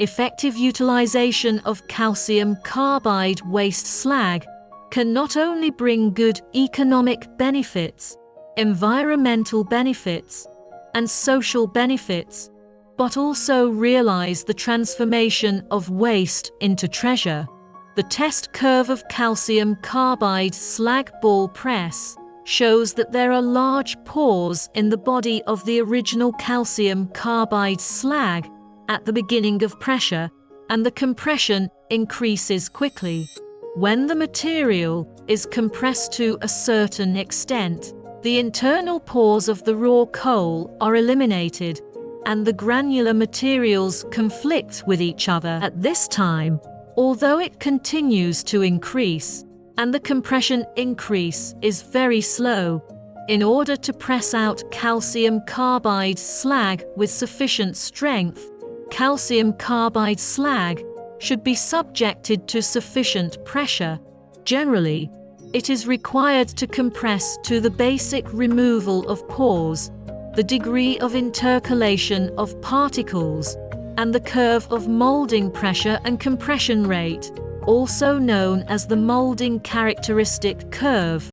Effective utilization of calcium carbide waste slag can not only bring good economic benefits, environmental benefits, and social benefits, but also realize the transformation of waste into treasure. The test curve of calcium carbide slag ball press shows that there are large pores in the body of the original calcium carbide slag at the beginning of pressure, and the compression increases quickly. When the material is compressed to a certain extent, the internal pores of the raw coal are eliminated, and the granular materials conflict with each other at this time, although it continues to increase, and the compression increase is very slow. In order to press out calcium carbide slag with sufficient strength, calcium carbide slag should be subjected to sufficient pressure. Generally, it is required to compress to the basic removal of pores, the degree of intercalation of particles, and the curve of molding pressure and compression rate, also known as the molding characteristic curve.